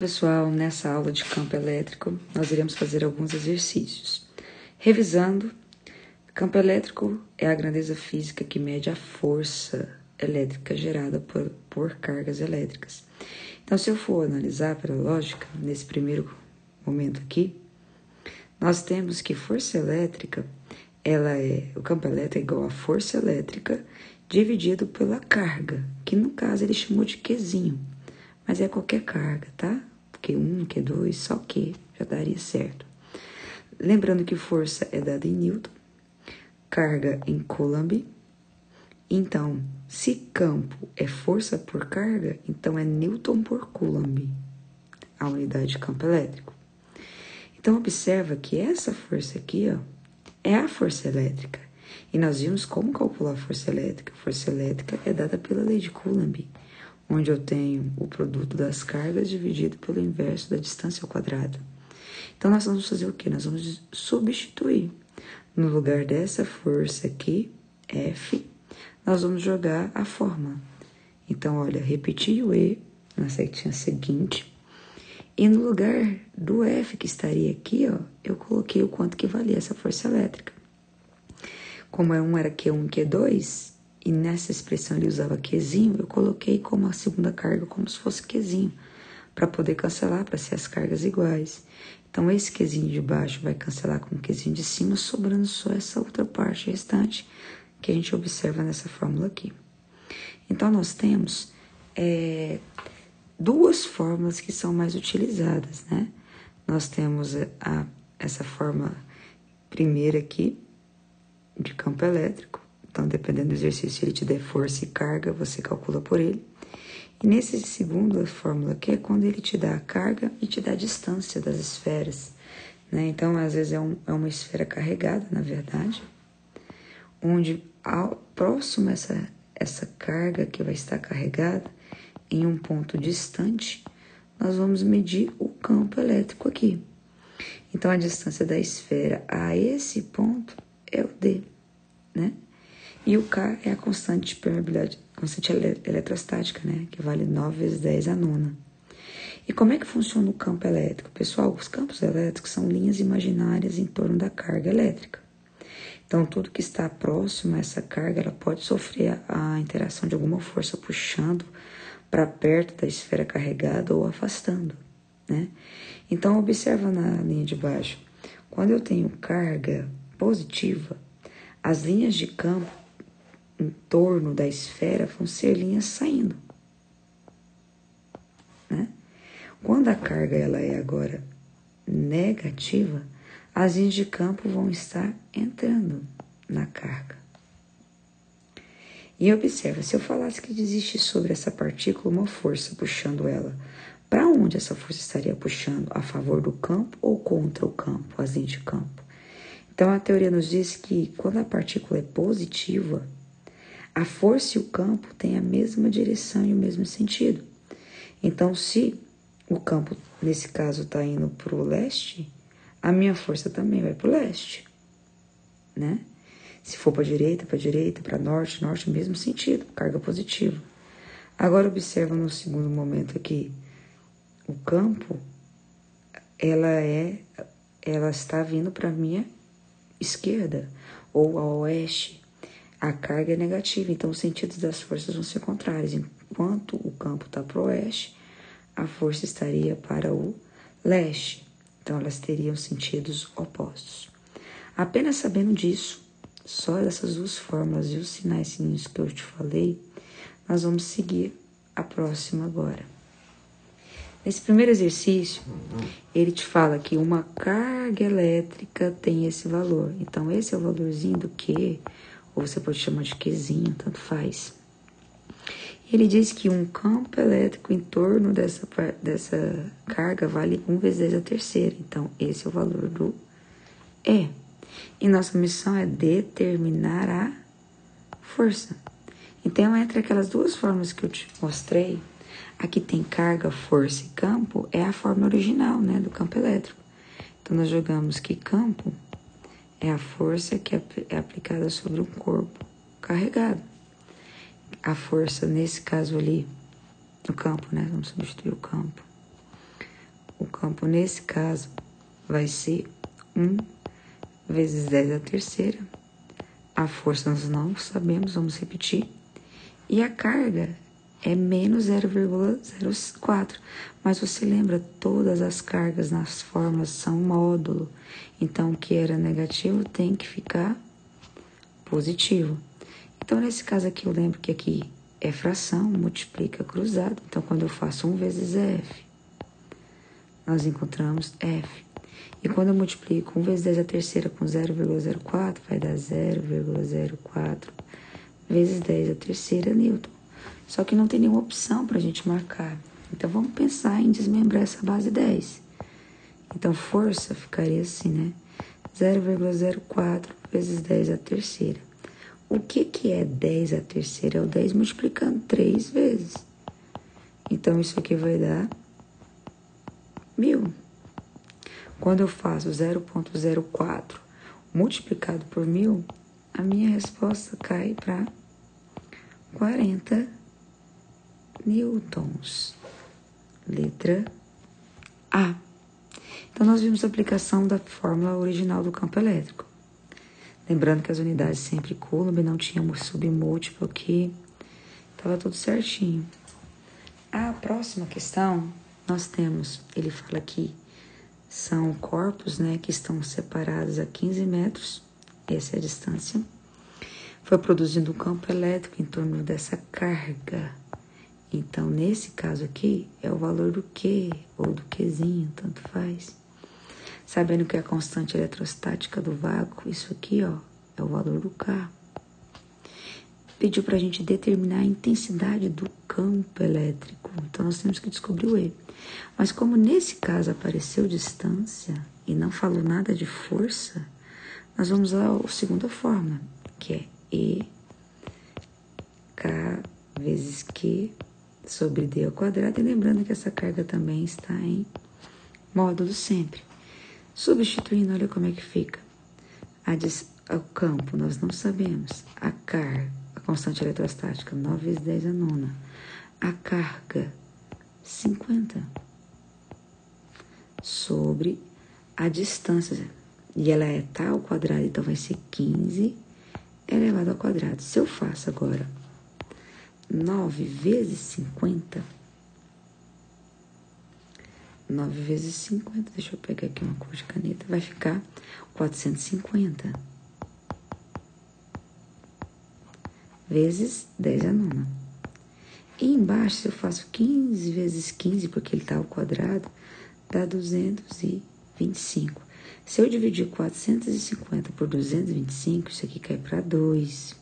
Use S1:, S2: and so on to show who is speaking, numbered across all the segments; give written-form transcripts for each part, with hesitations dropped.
S1: Pessoal, nessa aula de campo elétrico, nós iremos fazer alguns exercícios. Revisando, campo elétrico é a grandeza física que mede a força elétrica gerada por cargas elétricas. Então, se eu for analisar pela lógica, nesse primeiro momento aqui, nós temos que força elétrica, o campo elétrico é igual a força elétrica dividido pela carga, que no caso ele chamou de Qzinho. Mas é qualquer carga, tá? Q1, Q2, só Q, já daria certo. Lembrando que força é dada em Newton, carga em Coulomb. Então, se campo é força por carga, então é Newton por Coulomb, a unidade de campo elétrico. Então, observa que essa força aqui, ó, é a força elétrica. E nós vimos como calcular a força elétrica. A força elétrica é dada pela lei de Coulomb, onde eu tenho o produto das cargas dividido pelo inverso da distância ao quadrado. Então, nós vamos fazer o quê? Nós vamos substituir. No lugar dessa força aqui, F, nós vamos jogar a fórmula. Então, olha, repeti o E na setinha seguinte. E no lugar do F que estaria aqui, ó, eu coloquei o quanto que valia essa força elétrica. Como era Q1 e Q2, e nessa expressão ele usava Qzinho, eu coloquei como a segunda carga, como se fosse Qzinho, para poder cancelar, para ser as cargas iguais. Então, esse Qzinho de baixo vai cancelar com o Qzinho de cima, sobrando só essa outra parte restante que a gente observa nessa fórmula aqui. Então, nós temos duas fórmulas que são mais utilizadas, né? Nós temos essa fórmula primeira aqui, de campo elétrico. Então, dependendo do exercício, se ele te der força e carga, você calcula por ele. E nesse segundo fórmula aqui é quando ele te dá a carga e te dá a distância das esferas, né? Então, às vezes é uma esfera carregada, na verdade, onde próximo a essa carga que vai estar carregada, em um ponto distante, nós vamos medir o campo elétrico aqui. Então, a distância da esfera a esse ponto é o D, né? E o K é a constante de permeabilidade, constante eletrostática, né? Que vale 9 vezes 10 a nona. E como é que funciona o campo elétrico? Pessoal, os campos elétricos são linhas imaginárias em torno da carga elétrica. Então, tudo que está próximo a essa carga, ela pode sofrer a interação de alguma força puxando para perto da esfera carregada ou afastando, né? Então, observa na linha de baixo. Quando eu tenho carga positiva, as linhas de campo em torno da esfera vão ser linhas saindo, né? Quando a carga ela é agora negativa, as linhas de campo vão estar entrando na carga. E observa, se eu falasse que existe sobre essa partícula uma força puxando ela, para onde essa força estaria puxando? A favor do campo ou contra o campo, as linhas de campo? Então, a teoria nos diz que quando a partícula é positiva, a força e o campo têm a mesma direção e o mesmo sentido. Então, se o campo, nesse caso, está indo para o leste, a minha força também vai para o leste, né? Se for para direita, para norte, mesmo sentido, carga positiva. Agora, observa no segundo momento aqui, o campo, ela está vindo para a minha esquerda ou ao oeste. A carga é negativa, então os sentidos das forças vão ser contrários. Enquanto o campo está para o oeste, a força estaria para o leste. Então, elas teriam sentidos opostos. Apenas sabendo disso, só dessas duas fórmulas e os sinais que eu te falei, nós vamos seguir a próxima agora. Nesse primeiro exercício, ele te fala que uma carga elétrica tem esse valor. Então, esse é o valorzinho do Q, ou você pode chamar de Qzinho, tanto faz. Ele diz que um campo elétrico em torno dessa carga vale 1 vezes 10 a terceira. Então, esse é o valor do E. E nossa missão é determinar a força. Então, entre aquelas duas formas que eu te mostrei, aqui tem carga, força e campo, é a forma original, né, do campo elétrico. Então, nós jogamos que campo é a força que é aplicada sobre um corpo carregado. A força, nesse caso ali, no campo, né? Vamos substituir o campo. campo, nesse caso, vai ser 1 vezes 10 à terceira. A força nós não sabemos, vamos repetir. E a carga é menos 0,04. Mas você lembra, todas as cargas nas fórmulas são módulo. Então, o que era negativo tem que ficar positivo. Então, nesse caso aqui, eu lembro que aqui é fração, multiplica cruzado. Então, quando eu faço 1 vezes F, nós encontramos F. E quando eu multiplico 1 vezes 10 à terceira com 0,04, vai dar 0,04 vezes 10 à terceira Newton. Só que não tem nenhuma opção para a gente marcar. Então, vamos pensar em desmembrar essa base 10. Então, força ficaria assim, né? 0,04 vezes 10 à terceira. O que é 10 à terceira? É o 10 multiplicando 3 vezes. Então, isso aqui vai dar 1000. Quando eu faço 0,04 multiplicado por 1000, a minha resposta cai para 40 newtons. Letra A. Então, nós vimos a aplicação da fórmula original do campo elétrico. Lembrando que as unidades sempre Coulomb, não tínhamos submúltiplo aqui. Estava tudo certinho. A próxima questão, nós temos, ele fala aqui, são corpos, né, que estão separados a 15 metros. Essa é a distância. Foi produzindo um campo elétrico em torno dessa carga. Então, nesse caso aqui, é o valor do Q, ou do Qzinho, tanto faz. Sabendo que a constante eletrostática do vácuo, isso aqui, ó, é o valor do K. Pediu para a gente determinar a intensidade do campo elétrico. Então, nós temos que descobrir o E. Mas como nesse caso apareceu distância e não falou nada de força, nós vamos à segunda fórmula, que é E K vezes Q sobre D ao quadrado. E lembrando que essa carga também está em módulo sempre. Substituindo, olha como é que fica. O campo, nós não sabemos. A carga, a constante eletrostática, 9 vezes 10 a nona. A carga, 50. Sobre a distância. E ela é tal ao quadrado, então vai ser 15 elevado ao quadrado. Se eu faço agora 9 vezes 50... 9 vezes 50, deixa eu pegar aqui uma cor de caneta, vai ficar 450 vezes 10 a nona. E embaixo, se eu faço 15 vezes 15, porque ele está ao quadrado, dá 225. Se eu dividir 450 por 225, isso aqui cai para 2.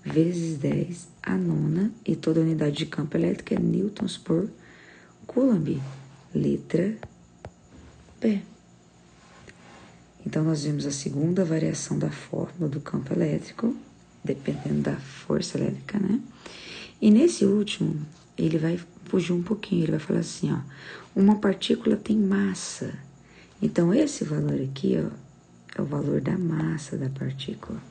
S1: Vezes 10 a nona, e toda unidade de campo elétrico é newtons por Coulomb. Letra B. Então, nós vimos a segunda variação da fórmula do campo elétrico, dependendo da força elétrica, né? E nesse último, ele vai fugir um pouquinho, ele vai falar assim, ó, uma partícula tem massa. Então, esse valor aqui, ó, é o valor da massa da partícula.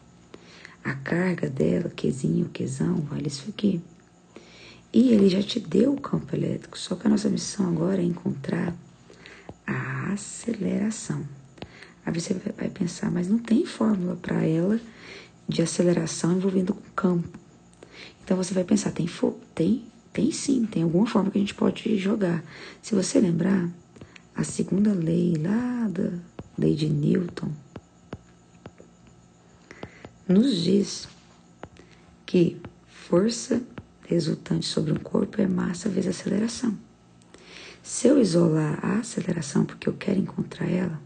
S1: A carga dela, Qzinho, Qzão, vale isso aqui. E ele já te deu o campo elétrico, só que a nossa missão agora é encontrar a aceleração. Aí você vai pensar, mas não tem fórmula para ela de aceleração envolvendo o campo. Então você vai pensar, tem sim, tem alguma forma que a gente pode jogar. Se você lembrar, a segunda lei lá da lei de Newton nos diz que força resultante sobre um corpo é massa vezes aceleração. Se eu isolar a aceleração, porque eu quero encontrar ela,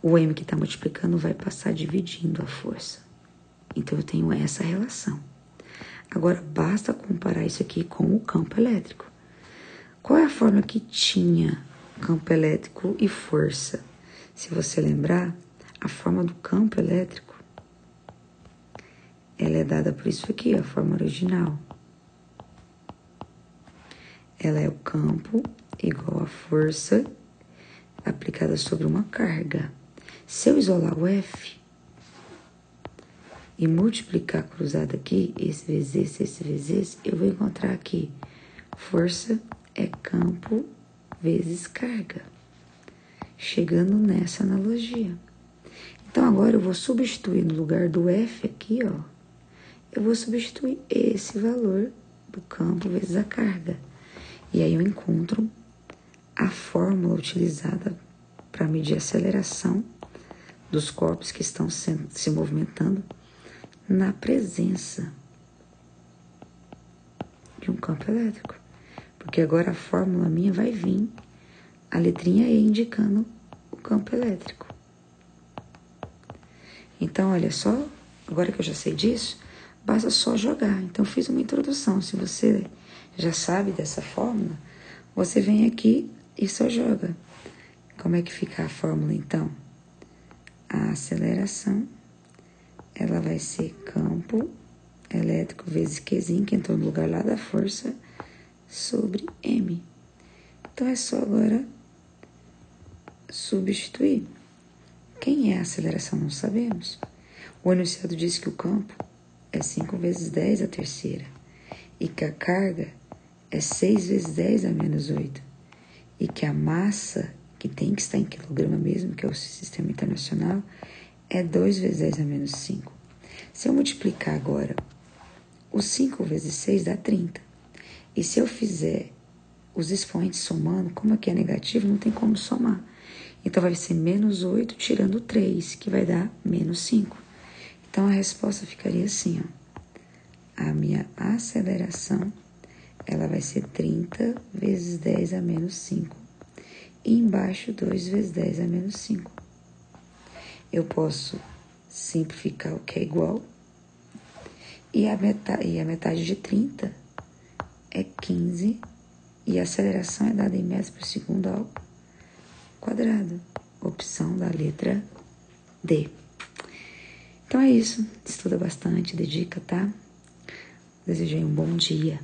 S1: o M que está multiplicando vai passar dividindo a força. Então, eu tenho essa relação. Agora, basta comparar isso aqui com o campo elétrico. Qual é a fórmula que tinha campo elétrico e força? Se você lembrar, a forma do campo elétrico, ela é dada por isso aqui, a forma original. Ela é o campo igual a força aplicada sobre uma carga. Se eu isolar o F, e multiplicar cruzado aqui, esse vezes esse, eu vou encontrar aqui, força é campo vezes carga. Chegando nessa analogia. Então, agora eu vou substituir no lugar do F aqui, ó, eu vou substituir esse valor do campo vezes a carga. E aí eu encontro a fórmula utilizada para medir a aceleração dos corpos que estão se movimentando na presença de um campo elétrico. Porque agora a fórmula minha vai vir, a letrinha E indicando o campo elétrico. Então, olha só, agora que eu já sei disso, basta só jogar. Então, eu fiz uma introdução. Se você já sabe dessa fórmula, você vem aqui e só joga. Como é que fica a fórmula, então? A aceleração, ela vai ser campo elétrico vezes Qzinho, que entrou no lugar lá da força, sobre M. Então, é só agora substituir. Quem é a aceleração? Não sabemos. O enunciado diz que o campo é 5 vezes 10 a terceira e que a carga é 6 vezes 10 a menos 8 e que a massa, que tem que estar em quilograma mesmo, que é o sistema internacional, é 2 vezes 10 a menos 5. Se eu multiplicar agora, o 5 vezes 6 dá 30. E se eu fizer os expoentes somando, como aqui é negativo, não tem como somar. Então, vai ser menos 8 tirando 3, que vai dar menos 5. Então, a resposta ficaria assim, ó. A minha aceleração, ela vai ser 30 vezes 10 a menos 5. E embaixo, 2 vezes 10 a menos 5. Eu posso simplificar o que é igual. E a metade de 30 é 15. E a aceleração é dada em metros por segundo ao quadrado. Opção da letra D. Então é isso. Estuda bastante, dedica, tá? Desejei um bom dia.